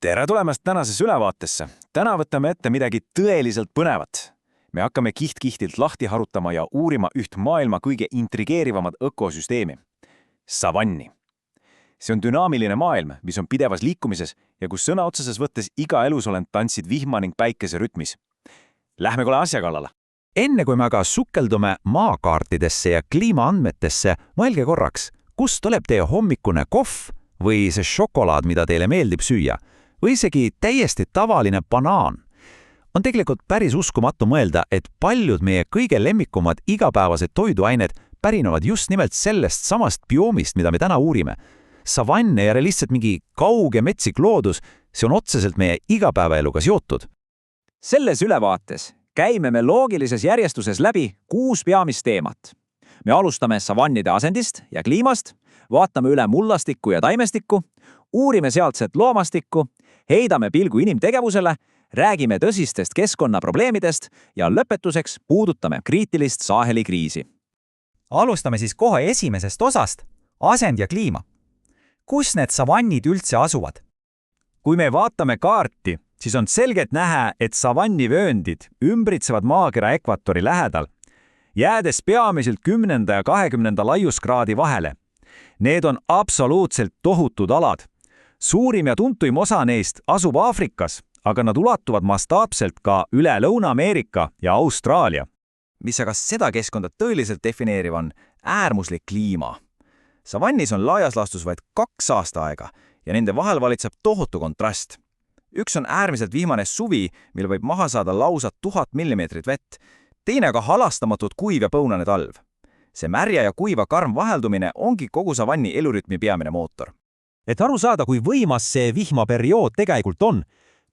Tere tulemast tänasesse ülevaatesse. Täna võtame ette midagi tõeliselt põnevat. Me hakkame kiht-kihtilt lahti harutama ja uurima üht maailma kõige intrigeerivamat ökosüsteemi – savanni. See on dünaamiline maailm, mis on pidevas liikumises ja kus sõna otseses võttes iga elusolend tantsid vihma ning päikese rütmis. Lähme kole asja kallale. Enne kui me aga sukeldume maakaartidesse ja kliimaandmetesse, mõelge korraks, kust tuleb teie hommikune kohv või see šokolaad, mida teile meeldib süüa, või isegi täiesti tavaline banaan. On tegelikult päris uskumatu mõelda, et paljud meie kõige lemmikumad igapäevased toiduained pärinevad just nimelt sellest samast bioomist, mida me täna uurime. Savann ei ole lihtsalt mingi kauge metsik loodus, see on otseselt meie igapäevaeluga seotud. Selles ülevaates käime me loogilises järjestuses läbi 6 peamist teemat. Me alustame savannide asendist ja kliimast, vaatame üle mullastikku ja taimestikku, uurime sealtset loomastikku, heidame pilgu inimtegevusele, räägime tõsistest keskkonnaprobleemidest ja lõpetuseks puudutame kriitilist Saheli kriisi. Alustame siis kohe esimesest osast, asend ja kliima. Kus need savannid üldse asuvad? Kui me vaatame kaarti, siis on selgelt näha, et savannivööndid ümbritsevad maakera ekvatori lähedal, jäädes peamiselt 10. ja 20. laiuskraadi vahele. Need on absoluutselt tohutud alad. Suurim ja tuntuim osa neist asub Aafrikas, aga nad ulatuvad mastaapselt ka üle Lõuna-Ameerika ja Austraalia. Mis aga seda keskkonda tõeliselt defineeriv on äärmuslik kliima. Savannis on laias laastus vaid 2 aastaaega ja nende vahel valitseb tohutu kontrast. Üks on äärmiselt vihmane suvi, mil võib maha saada lausa 1000 mm vett, teine aga halastamatult kuiv ja põunane talv. See märja ja kuiva karm vaheldumine ongi kogu savanni elurütmi peamine mootor. Et aru saada, kui võimas see vihmaperiood tegelikult on,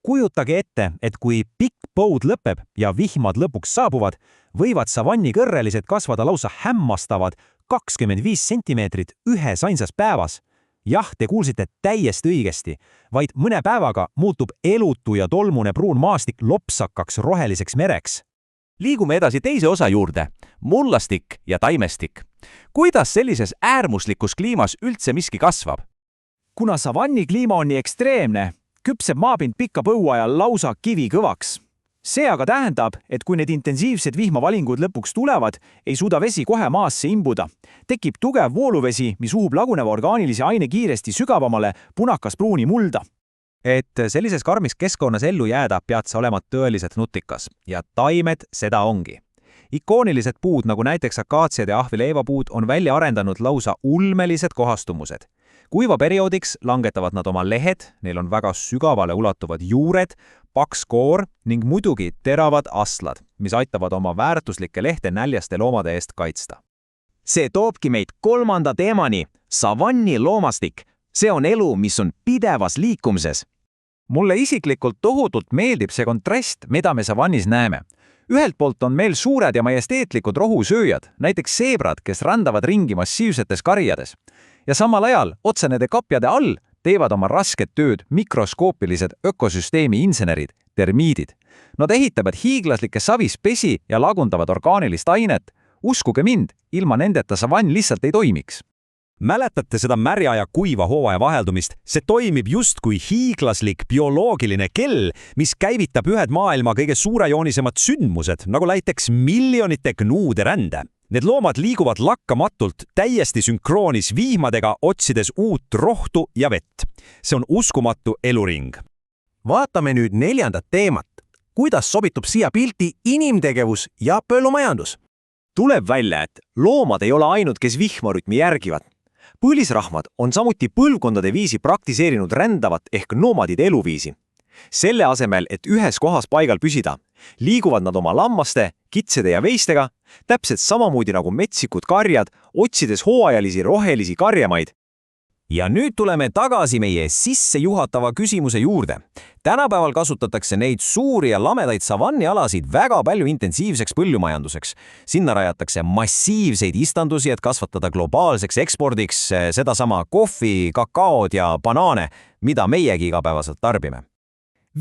kujutage ette, et kui pikk põud lõpeb ja vihmad lõpuks saabuvad, võivad savanni kõrrelised kasvada lausa hämmastavad 25 sentimeetrit ühes ainsas päevas. Jah, te kuulsite täiesti õigesti, vaid mõne päevaga muutub elutu ja tolmune pruun maastik lopsakaks roheliseks mereks. Liigume edasi teise osa juurde, mullastik ja taimestik. Kuidas sellises äärmuslikus kliimas üldse miski kasvab? Kuna savanni kliima on nii ekstreemne, küpseb maapind pika põua ajal lausa kivikõvaks. See aga tähendab, et kui need intensiivsed vihmavalingud lõpuks tulevad, ei suuda vesi kohe maasse imbuda. Tekib tugev vooluvesi, mis uhub laguneva orgaanilise aine kiiresti sügavamale punakas-pruuni mulda. Et sellises karmis keskkonnas ellu jääda, pead sa olema tõeliselt nutikas ja taimed seda ongi. Ikoonilised puud, nagu näiteks akaatsiad ja ahvileivapuud, on välja arendanud lausa ulmelised kohastumused. Kuivaperioodiks langetavad nad oma lehed, neil on väga sügavale ulatuvad juured, paks koor ning muidugi teravad aslad, mis aitavad oma väärtuslike lehte näljaste loomade eest kaitsta. See toobki meid 3. teemani, savanni loomastik. See on elu, mis on pidevas liikumises. Mulle isiklikult tohutult meeldib see kontrast, mida me savannis näeme. Ühelt poolt on meil suured ja majesteetlikud rohusööjad, näiteks seebrad, kes rändavad ringi massiivsetes karjades. Ja samal ajal otse nende kapjade all teevad oma rasket tööd mikroskoopilised ökosüsteemi insenerid, termiidid. Nad ehitavad hiiglaslikke savispesi ja lagundavad orgaanilist ainet. Uskuge mind, ilma nendeta savann lihtsalt ei toimiks. Mäletate seda märja ja kuiva hooaja vaheldumist? See toimib just kui hiiglaslik bioloogiline kell, mis käivitab ühed maailma kõige suurejoonisemad sündmused, nagu näiteks miljonite gnuude rände. Need loomad liiguvad lakkamatult täiesti sünkroonis vihmadega, otsides uut rohtu ja vett. See on uskumatu eluring. Vaatame nüüd 4. teemat. Kuidas sobitub siia pilti inimtegevus ja põllumajandus? Tuleb välja, et loomad ei ole ainult, kes vihmarütmi järgivad. Põlisrahmad on samuti põlvkondade viisi praktiseerinud rändavat ehk noomadide eluviisi. Selle asemel, et ühes kohas paigal püsida, liiguvad nad oma lammaste, kitsede ja veistega, täpselt samamoodi nagu metsikud karjad, otsides hooajalisi rohelisi karjemaid. Ja nüüd tuleme tagasi meie sissejuhatava küsimuse juurde. Tänapäeval kasutatakse neid suuri ja lamedaid savannialasid väga palju intensiivseks põllumajanduseks. Sinna rajatakse massiivseid istandusi, et kasvatada globaalseks ekspordiks sedasama kohvi, kakaod ja banaane, mida meiegi igapäevaselt tarbime.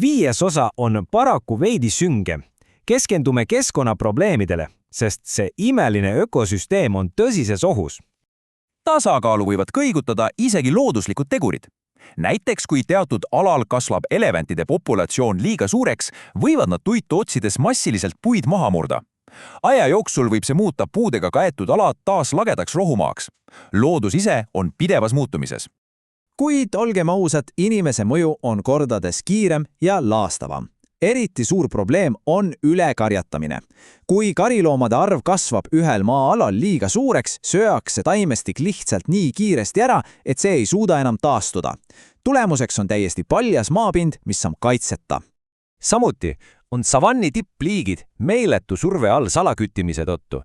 5. osa on paraku veidi sünge. Keskendume keskkonnaprobleemidele, sest see imeline ökosüsteem on tõsises ohus. Tasakaalu võivad kõigutada isegi looduslikud tegurid. näiteks kui teatud alal kasvab elevantide populatsioon liiga suureks, võivad nad tuitu otsides massiliselt puid maha murda. Aja jooksul võib see muuta puudega kaetud alad taas lagedaks rohumaaks. Loodus ise on pidevas muutumises. Kuid olgem ausad, inimese mõju on kordades kiirem ja laastavam. Eriti suur probleem on ülekarjatamine. Kui kariloomade arv kasvab ühel maa-alal liiga suureks, sööakse taimestik lihtsalt nii kiiresti ära, et see ei suuda enam taastuda. Tulemuseks on täiesti paljas maapind, mis on kaitseta. Samuti on savanni tippliigid meeletu surve all salaküttimise tõttu.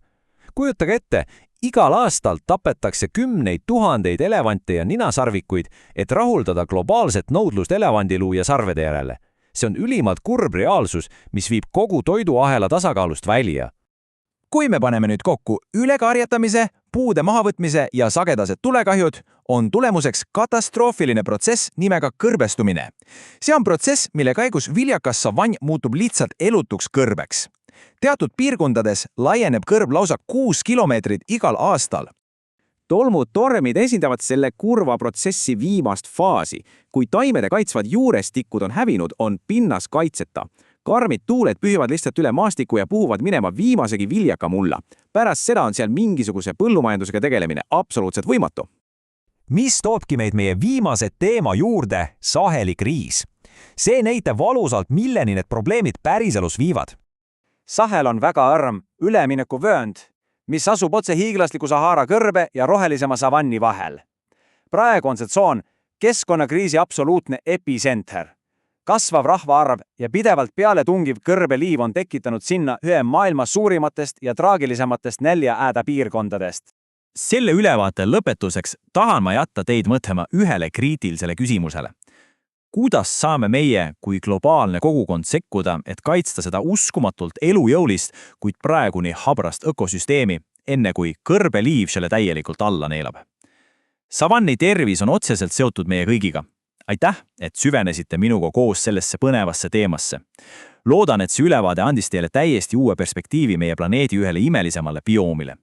Kujutage ette, igal aastal tapetakse 10 000 elevante ja ninasarvikuid, et rahuldada globaalset nõudlust elevandiluu ja sarvede järele. See on ülimalt kurb reaalsus, mis viib kogu toiduahela tasakaalust välja. Kui me paneme nüüd kokku ülekarjatamise, puude mahavõtmise ja sagedased tulekahjud, on tulemuseks katastroofiline protsess nimega kõrbestumine. See on protsess, mille käigus viljakas savann muutub lihtsalt elutuks kõrbeks. Teatud piirkondades laieneb kõrb lausa 6 kilomeetrit igal aastal. Tolmutormid esindavad selle kurva protsessi viimast faasi. Kui taimede kaitsvad juurestikud on hävinud, on pinnas kaitseta. Karmid tuuled pühivad lihtsalt üle maastiku ja puhuvad minema viimasegi viljaka mulla. Pärast seda on seal mingisuguse põllumajandusega tegelemine absoluutselt võimatu. Mis toobki meid meie viimase teema juurde, Saheli kriis. See näitab valusalt, milleni need probleemid päriselus viivad. Sahel on väga õrm üleminekuvöönd, mis asub otse hiiglasliku Sahara kõrbe ja rohelisema savanni vahel. Praegu on see tsoon keskkonnakriisi absoluutne epicenter. Kasvav rahvaarv ja pidevalt peale tungiv kõrbeliiv on tekitanud sinna ühe maailma suurimatest ja traagilisematest näljaääda piirkondadest. Selle ülevaate lõpetuseks tahan ma jätta teid mõtlema ühele kriitilisele küsimusele. Kuidas saame meie kui globaalne kogukond sekkuda, et kaitsta seda uskumatult elujõulist, kuid praeguni habrast ökosüsteemi, enne kui kõrbeliiv selle täielikult alla neelab? Savanni tervis on otseselt seotud meie kõigiga. Aitäh, et süvenesite minuga koos sellesse põnevasse teemasse. Loodan, et see ülevaade andis teile täiesti uue perspektiivi meie planeedi ühele imelisemale bioomile.